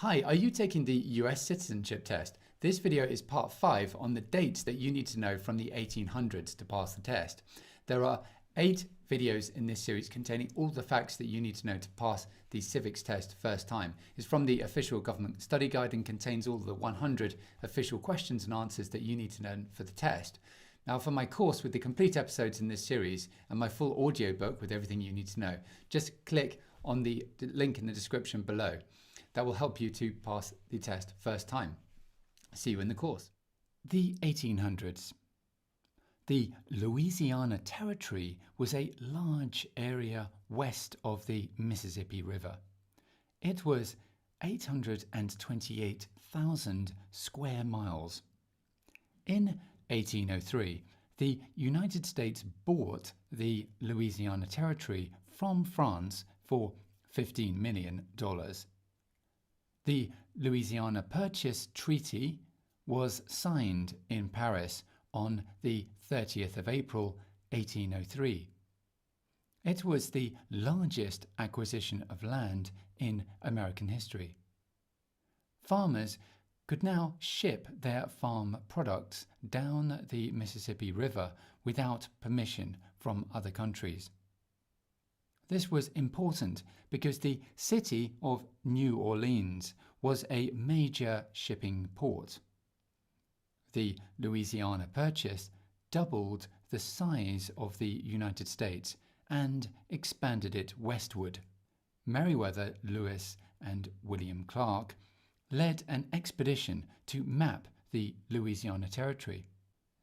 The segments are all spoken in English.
Hi, are you taking the US Citizenship Test? This video is part 5 on the dates that you need to know from the 1800s to pass the test. There are 8 videos in this series containing all the facts that you need to know to pass the civics test first time. It's from the official government study guide and contains all the 100 official questions and answers that you need to know for the test. Now, for my course with the complete episodes in this series and my full audio book with everything you need to know, just click on the link in the description below. That will help you to pass the test first time. See you in the course. The 1800s. The Louisiana Territory was a large area west of the Mississippi River. It was 828,000 square miles. In 1803, the United States bought the Louisiana Territory from France for $15 million. The Louisiana Purchase Treaty was signed in Paris on the 30th of April 1803. It was the largest acquisition of land in American history. Farmers could now ship their farm products down the Mississippi River without permission from other countries. This was important because the city of New Orleans was a major shipping port. The Louisiana Purchase doubled the size of the United States and expanded it westward. Meriwether, Lewis, and William Clark led an expedition to map the Louisiana Territory.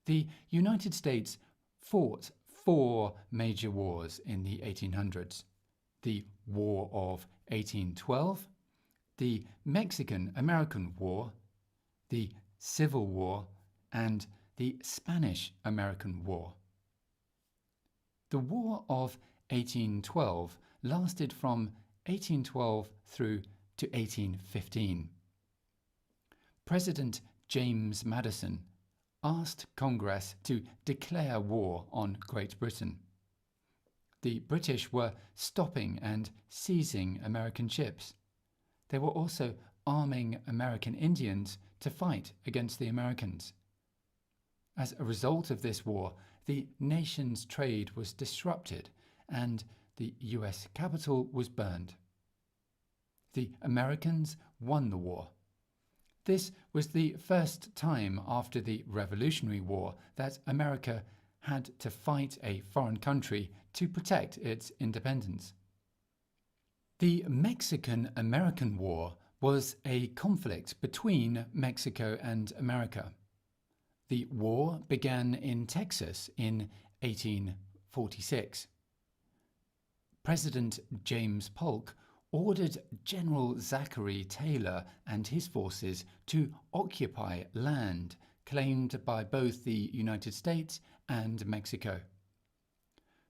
The United States fought 4 major wars in the 1800s: the War of 1812, the Mexican-American War, the Civil War, and the Spanish-American War. The War of 1812 lasted from 1812 through to 1815. President James Madison asked Congress to declare war on Great Britain. The British were stopping and seizing American ships. They were also arming American Indians to fight against the Americans. As a result of this war, the nation's trade was disrupted and the US Capitol was burned. The Americans won the war. This was the first time after the Revolutionary War that America had to fight a foreign country to protect its independence. The Mexican-American War was a conflict between Mexico and America. The war began in Texas in 1846. President James Polk ordered General Zachary Taylor and his forces to occupy land claimed by both the United States and Mexico.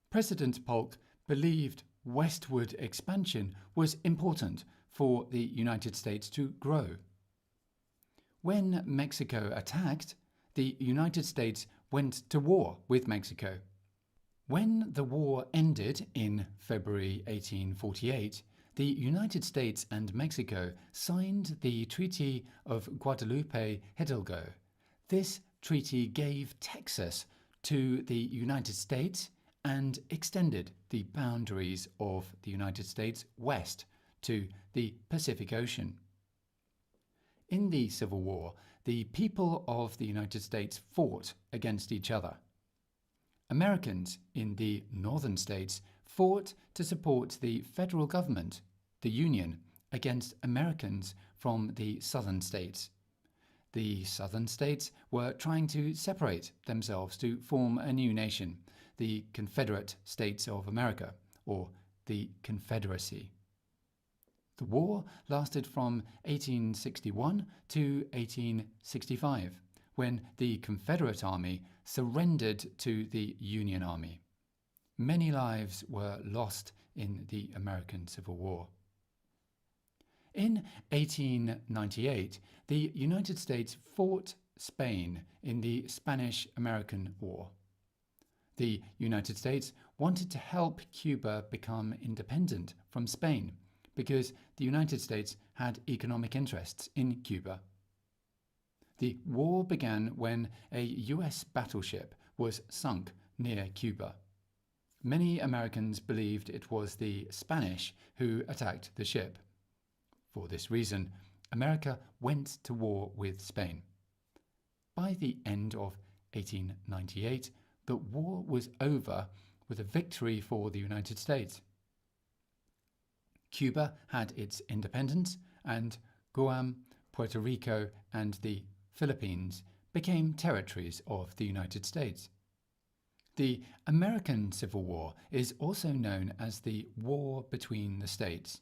President Polk believed westward expansion was important for the United States to grow. When Mexico attacked, the United States went to war with Mexico. When the war ended in February 1848, the United States and Mexico signed the Treaty of Guadalupe Hidalgo. This treaty gave Texas to the United States and extended the boundaries of the United States west to the Pacific Ocean. In the Civil War, the people of the United States fought against each other. Americans in the northern states fought to support the federal government, the Union, against Americans from the southern states. The southern states were trying to separate themselves to form a new nation, the Confederate States of America, or the Confederacy. The war lasted from 1861 to 1865, when the Confederate Army surrendered to the Union Army. Many lives were lost in the American Civil War. In 1898, the United States fought Spain in the Spanish-American War. The United States wanted to help Cuba become independent from Spain, because the United States had economic interests in Cuba. The war began when a US battleship was sunk near Cuba. Many Americans believed it was the Spanish who attacked the ship. For this reason, America went to war with Spain. By the end of 1898, the war was over with a victory for the United States. Cuba had its independence, and Guam, Puerto Rico, and the Philippines became territories of the United States. The American Civil War is also known as the War Between the States.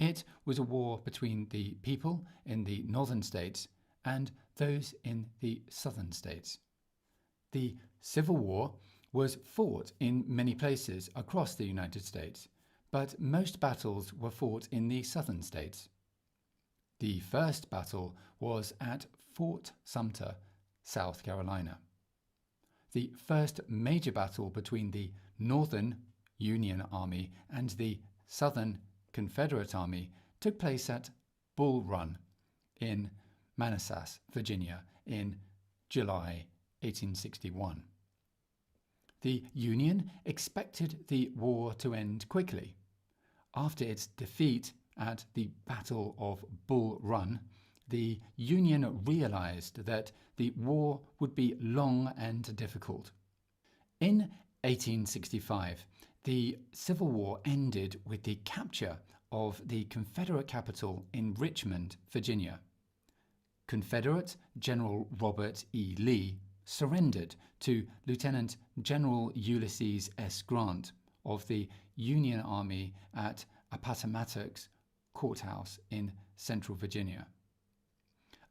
It was a war between the people in the northern states and those in the southern states. The Civil War was fought in many places across the United States, but most battles were fought in the southern states. The first battle was at Fort Sumter, South Carolina. The first major battle between the Northern Union Army and the Southern Confederate Army took place at Bull Run in Manassas, Virginia, in July 1861. The Union expected the war to end quickly. After its defeat at the Battle of Bull Run, the Union realized that the war would be long and difficult. In 1865, the Civil War ended with the capture of the Confederate capital in Richmond, Virginia. Confederate General Robert E. Lee surrendered to Lieutenant General Ulysses S. Grant of the Union Army at Appomattox Courthouse in central Virginia.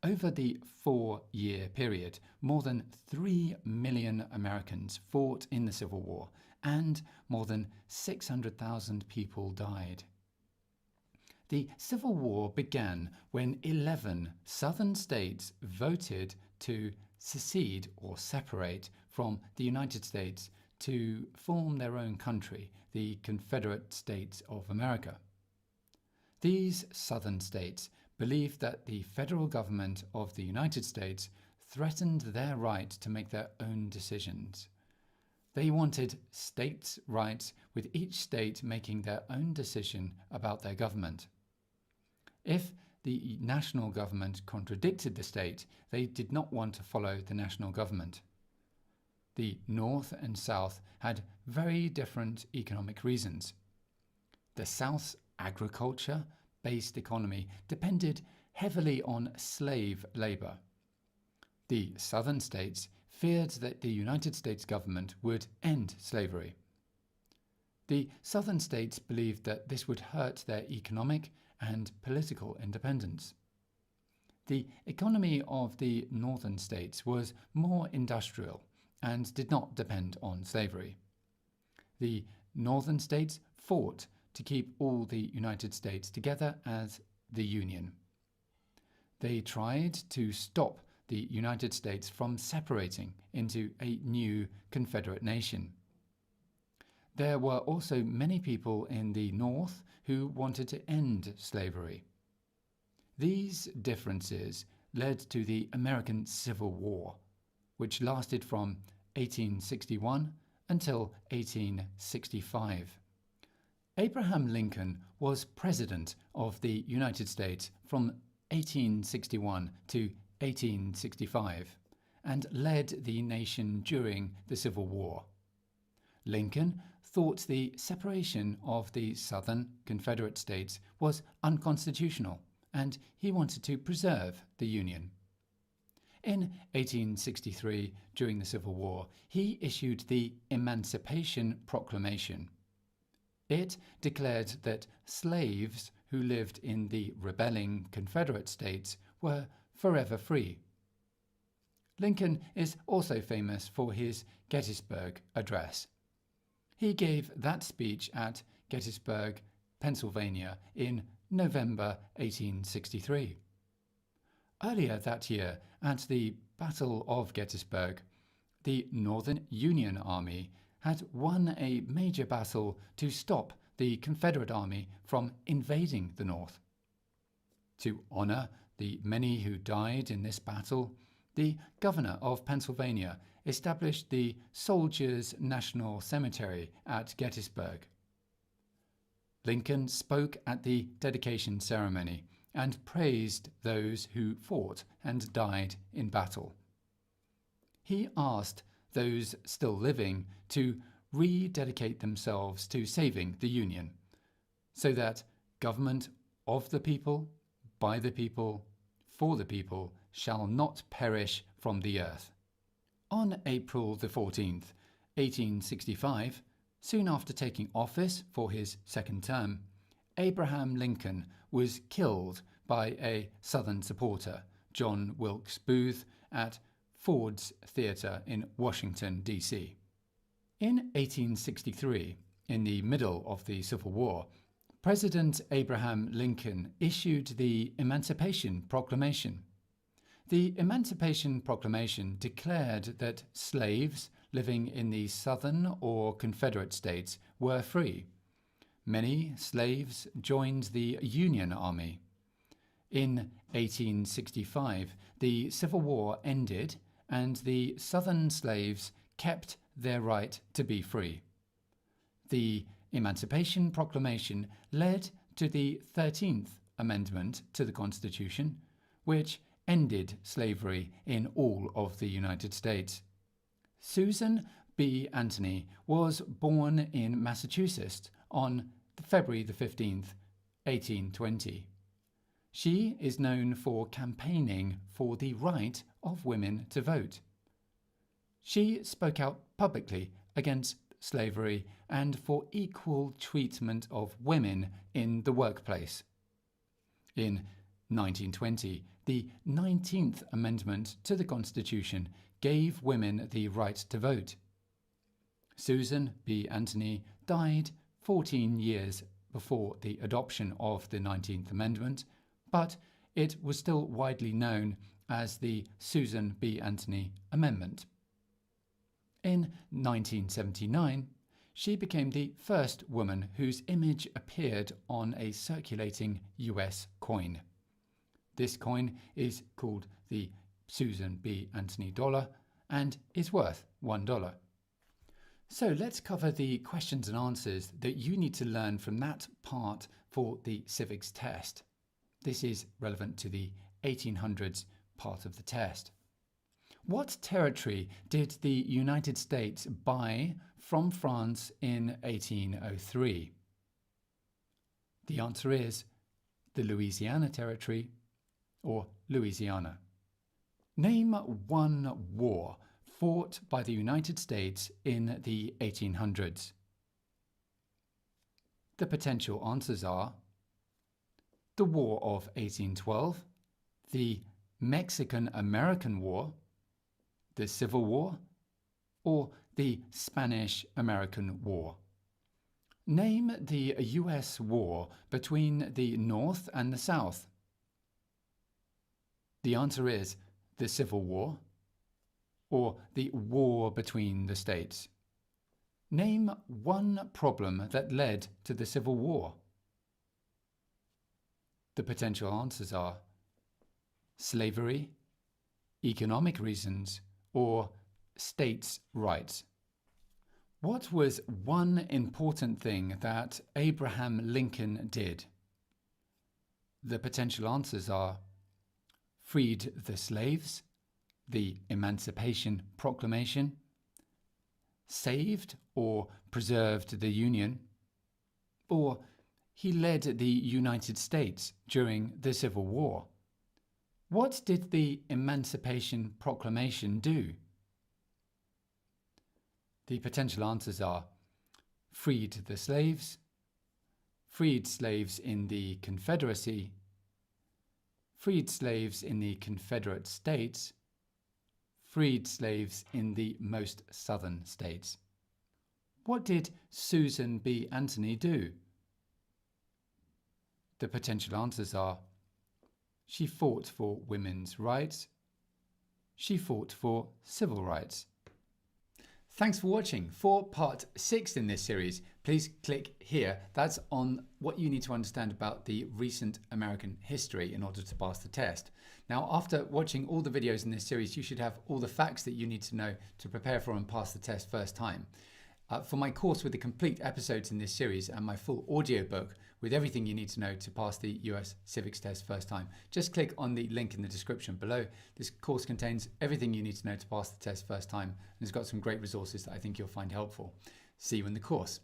Over the 4-year period, more than 3 million Americans fought in the Civil War, and more than 600,000 people died. The Civil War began when 11 southern states voted to secede or separate from the United States to form their own country, the Confederate States of America. These southern states believed that the federal government of the United States threatened their right to make their own decisions. They wanted states' rights, with each state making their own decision about their government. If the national government contradicted the state, they did not want to follow the national government. The North and South had very different economic reasons. The South's agriculture-based economy depended heavily on slave labor. The southern states feared that the United States government would end slavery. The southern states believed that this would hurt their economic and political independence. The economy of the northern states was more industrial and did not depend on slavery. The northern states fought to keep all the United States together as the Union. They tried to stop the United States from separating into a new Confederate nation. There were also many people in the North who wanted to end slavery. These differences led to the American Civil War, which lasted from 1861 until 1865. Abraham Lincoln was President of the United States from 1861 to 1865 and led the nation during the Civil War. Lincoln thought the separation of the Southern Confederate States was unconstitutional, and he wanted to preserve the Union. In 1863, during the Civil War, he issued the Emancipation Proclamation. It declared that slaves who lived in the rebelling Confederate States were forever free. Lincoln is also famous for his Gettysburg Address. He gave that speech at Gettysburg, Pennsylvania, in November 1863. Earlier that year, at the Battle of Gettysburg, the Northern Union Army had won a major battle to stop the Confederate Army from invading the North. To honor the many who died in this battle, the governor of Pennsylvania established the Soldiers' National Cemetery at Gettysburg. Lincoln spoke at the dedication ceremony and praised those who fought and died in battle. He asked those still living to rededicate themselves to saving the Union, so that government of the people, by the people, for the people, shall not perish from the earth. On April the 14th, 1865, soon after taking office for his second term, Abraham Lincoln was killed by a Southern supporter, John Wilkes Booth, at Ford's Theatre in Washington, D.C. In 1863, in the middle of the Civil War, President Abraham Lincoln issued the Emancipation Proclamation. The Emancipation Proclamation declared that slaves living in the Southern or Confederate states were free. Many slaves joined the Union Army. In 1865, the Civil War ended and the Southern slaves kept their right to be free. The Emancipation Proclamation led to the 13th Amendment to the Constitution, which ended slavery in all of the United States. Susan B. Anthony was born in Massachusetts on February the 15th, 1820. She is known for campaigning for the right of women to vote. She spoke out publicly against slavery and for equal treatment of women in the workplace. In 1920, the 19th Amendment to the Constitution gave women the right to vote. Susan B. Anthony died 14 years before the adoption of the 19th Amendment, but it was still widely known as the Susan B. Anthony Amendment. In 1979, she became the first woman whose image appeared on a circulating US coin. This coin is called the Susan B. Anthony dollar and is worth $1. So let's cover the questions and answers that you need to learn from that part for the civics test. This is relevant to the 1800s part of the test. What territory did the United States buy from France in 1803? The answer is the Louisiana Territory or Louisiana. Name one war fought by the United States in the 1800s. The potential answers are the War of 1812, the Mexican-American War, the Civil War, or the Spanish-American War. Name the US war between the North and the South. The answer is the Civil War, or the War between the states. Name one problem that led to the Civil War. The potential answers are slavery, economic reasons, or states' rights. What was one important thing that Abraham Lincoln did? The potential answers are freed the slaves, the Emancipation Proclamation, saved or preserved the Union, or he led the United States during the Civil War. What did the Emancipation Proclamation do? The potential answers are freed the slaves, freed slaves in the Confederacy, freed slaves in the Confederate States, freed slaves in the most southern states. What did Susan B. Anthony do? The potential answers are she fought for women's rights, she fought for civil rights. Thanks for watching. For part 6 in this series, please click here. That's on what you need to understand about the recent American history in order to pass the test. Now, after watching all the videos in this series, you should have all the facts that you need to know to prepare for and pass the test first time. For my course with the complete episodes in this series and my full audiobook with everything you need to know to pass the US Civics Test first time, just click on the link in the description below. This course contains everything you need to know to pass the test first time, and it's got some great resources that I think you'll find helpful. See you in the course.